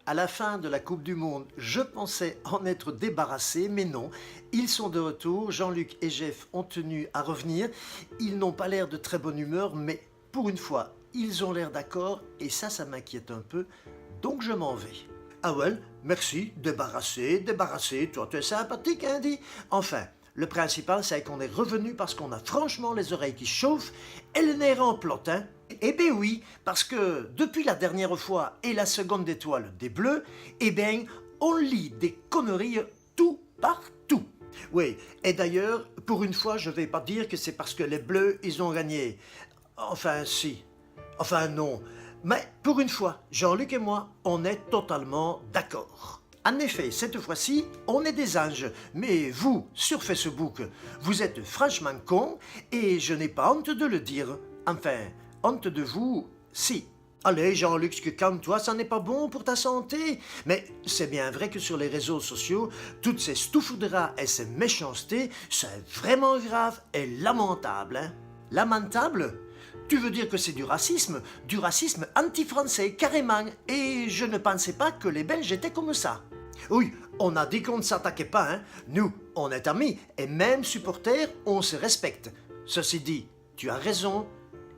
À la fin de la Coupe du Monde, je pensais en être débarrassé, mais non. Ils sont de retour, Jean-Luc et Jeff ont tenu à revenir. Ils n'ont pas l'air de très bonne humeur, mais pour une fois, ils ont l'air d'accord et ça m'inquiète un peu, donc je m'en vais. Ah ouais, merci, débarrassé, toi tu es sympathique, hein, dit. Enfin, le principal c'est qu'on est revenu parce qu'on a franchement les oreilles qui chauffent et le nez en plot, hein. Eh bien oui, parce que depuis la dernière fois et la seconde étoile des Bleus, eh bien, on lit des conneries tout partout. Oui, et d'ailleurs, pour une fois, je vais pas dire que c'est parce que les Bleus, ils ont gagné. Enfin, si. Enfin, non. Mais pour une fois, Jean-Luc et moi, on est totalement d'accord. En effet, cette fois-ci, on est des anges. Mais vous, sur Facebook, vous êtes franchement cons et je n'ai pas honte de le dire. Enfin, honte de vous, si. Allez, Jean-Luc, calme-toi, ça n'est pas bon pour ta santé. Mais c'est bien vrai que sur les réseaux sociaux, toutes ces stouffouderas et ces méchancetés, c'est vraiment grave et lamentable. Hein? Lamentable? Tu veux dire que c'est du racisme anti-français, carrément. Et je ne pensais pas que les Belges étaient comme ça. Oui, on a dit qu'on ne s'attaquait pas, hein. Nous, on est amis, et même supporters, on se respecte. Ceci dit, tu as raison,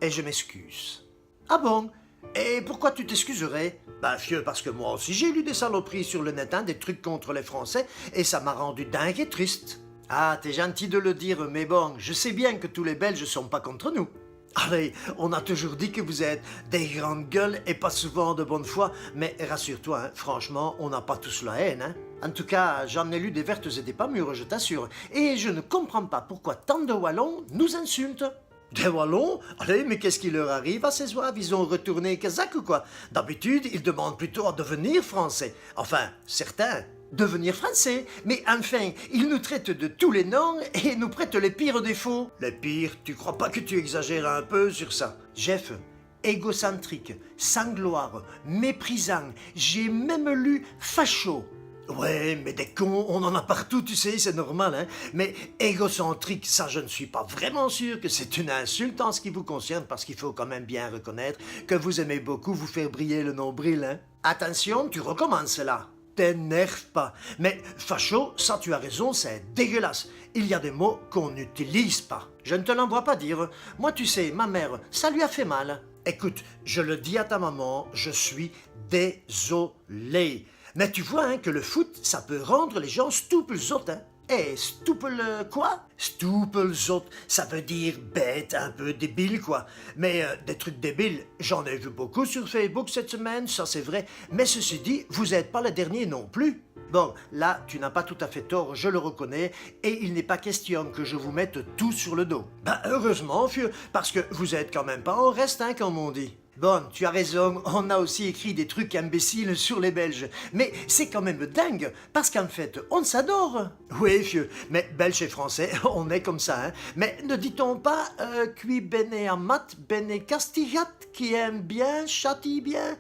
et je m'excuse. Ah bon? Et pourquoi tu t'excuserais? Ben, fieu, parce que moi aussi j'ai lu des saloperies sur le net, hein, des trucs contre les Français, et ça m'a rendu dingue et triste. Ah, t'es gentil de le dire, mais bon, je sais bien que tous les Belges sont pas contre nous. Allez, on a toujours dit que vous êtes des grandes gueules et pas souvent de bonne foi, mais rassure-toi, hein, franchement, on n'a pas tous la haine. Hein. En tout cas, j'en ai lu des vertes et des pas mûres, je t'assure, et je ne comprends pas pourquoi tant de Wallons nous insultent. Des Wallons? Allez, mais qu'est-ce qui leur arrive à ces oives? Ils ont retourné kazakh ou quoi? D'habitude, ils demandent plutôt à devenir français. Enfin, certains. Devenir français, mais enfin, ils nous traitent de tous les noms et nous prêtent les pires défauts. Les pires? Tu crois pas que tu exagères un peu sur ça? Jeff, égocentrique, sans gloire, méprisant, j'ai même lu facho. Ouais, mais des cons, on en a partout, tu sais, c'est normal, hein. Mais égocentrique, ça, je ne suis pas vraiment sûr que c'est une insulte en ce qui vous concerne, parce qu'il faut quand même bien reconnaître que vous aimez beaucoup vous faire briller le nombril, hein. Attention, tu recommences là. T'énerve pas. Mais facho, ça tu as raison, c'est dégueulasse. Il y a des mots qu'on n'utilise pas. Je ne te l'envoie pas dire. Moi, tu sais, ma mère, ça lui a fait mal. Écoute, je le dis à ta maman, je suis désolé. Mais tu vois hein, que le foot, ça peut rendre les gens stouples-zot, hein. Eh, stouple quoi? Stouple-zot, ça veut dire bête, un peu débile quoi. Mais des trucs débiles, j'en ai vu beaucoup sur Facebook cette semaine, ça c'est vrai. Mais ceci dit, vous n'êtes pas le dernier non plus. Bon, là, tu n'as pas tout à fait tort, je le reconnais, et il n'est pas question que je vous mette tout sur le dos. Ben heureusement, vieux, parce que vous êtes quand même pas en reste, hein, comme on dit. Bon, tu as raison, on a aussi écrit des trucs imbéciles sur les Belges. Mais c'est quand même dingue, parce qu'en fait, on s'adore. Oui, vieux, mais Belges et Français, on est comme ça, hein. Mais ne dit-on pas qui bene amat, bene castigat, qui aime bien, châtie bien?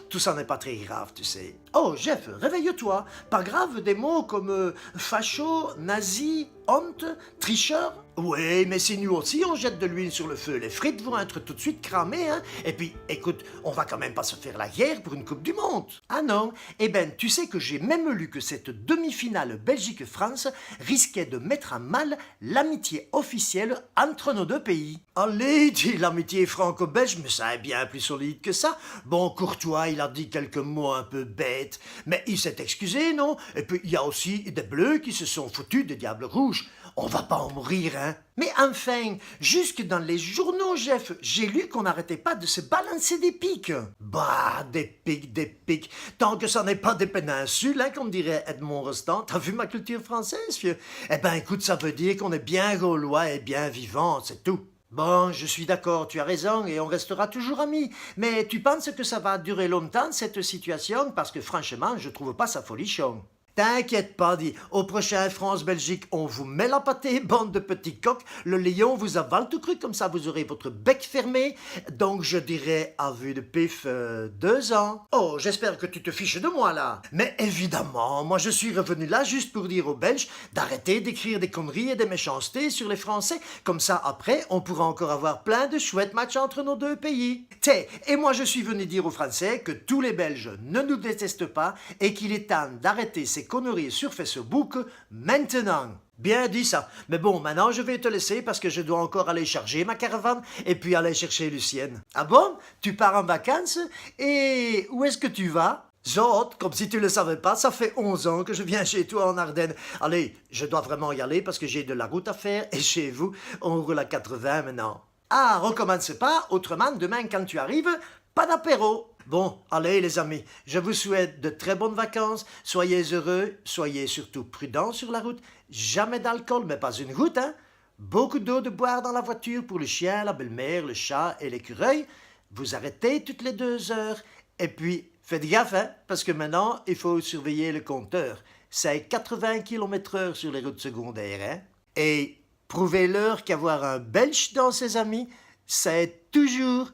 Tout ça n'est pas très grave, tu sais. Oh, Jeff, réveille-toi. Pas grave des mots comme facho, nazi, honte, tricheur? Oui, mais si nous aussi on jette de l'huile sur le feu, les frites vont être tout de suite cramées, hein. Et puis, écoute, on va quand même pas se faire la guerre pour une Coupe du Monde. Ah non? Eh ben, tu sais que j'ai même lu que cette demi-finale Belgique-France risquait de mettre à mal l'amitié officielle entre nos deux pays. Allez, dis l'amitié franco-belge, mais ça est bien plus solide que ça. Bon, Courtois, il a dit quelques mots un peu bêtes, mais il s'est excusé, non? Et puis, il y a aussi des Bleus qui se sont foutus des Diables Rouges. On va pas en mourir, hein? Mais enfin, jusque dans les journaux, Jeff, j'ai lu qu'on n'arrêtait pas de se balancer des pics. Bah, des pics. Tant que ça n'est pas des péninsules, hein, comme dirait Edmond Rostand. T'as vu ma culture française, vieux? Eh ben, écoute, ça veut dire qu'on est bien gaulois et bien vivants, c'est tout. Bon, je suis d'accord, tu as raison, et on restera toujours amis. Mais tu penses que ça va durer longtemps, cette situation? Parce que franchement, je trouve pas ça folichon. T'inquiète pas, dit. Au prochain France-Belgique, on vous met la pâtée, bande de petits coqs. Le lion vous avale tout cru, comme ça vous aurez votre bec fermé. Donc je dirais, à vue de pif, 2 ans. Oh, j'espère que tu te fiches de moi, là. Mais évidemment, moi je suis revenu là juste pour dire aux Belges d'arrêter d'écrire des conneries et des méchancetés sur les Français. Comme ça, après, on pourra encore avoir plein de chouettes matchs entre nos deux pays. T'sais, et moi je suis venu dire aux Français que tous les Belges ne nous détestent pas et qu'il est temps d'arrêter ces conneries sur Facebook maintenant. Bien dit ça. Mais bon, maintenant je vais te laisser parce que je dois encore aller charger ma caravane et puis aller chercher Lucienne. Ah bon? Tu pars en vacances? Et où est-ce que tu vas? Zot, comme si tu le savais pas, ça fait 11 ans que je viens chez toi en Ardennes. Allez, je dois vraiment y aller parce que j'ai de la route à faire et chez vous, on roule à 80 maintenant. Ah, recommence pas, autrement demain quand tu arrives, pas d'apéro. Bon, allez les amis, je vous souhaite de très bonnes vacances, soyez heureux, soyez surtout prudents sur la route, jamais d'alcool, mais pas une goutte, hein. Beaucoup d'eau de boire dans la voiture pour le chien, la belle-mère, le chat et l'écureuil. Vous arrêtez toutes les 2 heures. Et puis, faites gaffe, hein, parce que maintenant, il faut surveiller le compteur. C'est 80 km/h sur les routes secondaires, hein. Et prouvez-leur qu'avoir un Belge dans ses amis, c'est toujours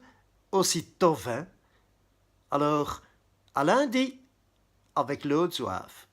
aussi tough, hein. Alors, à lundi, avec l'eau de soif.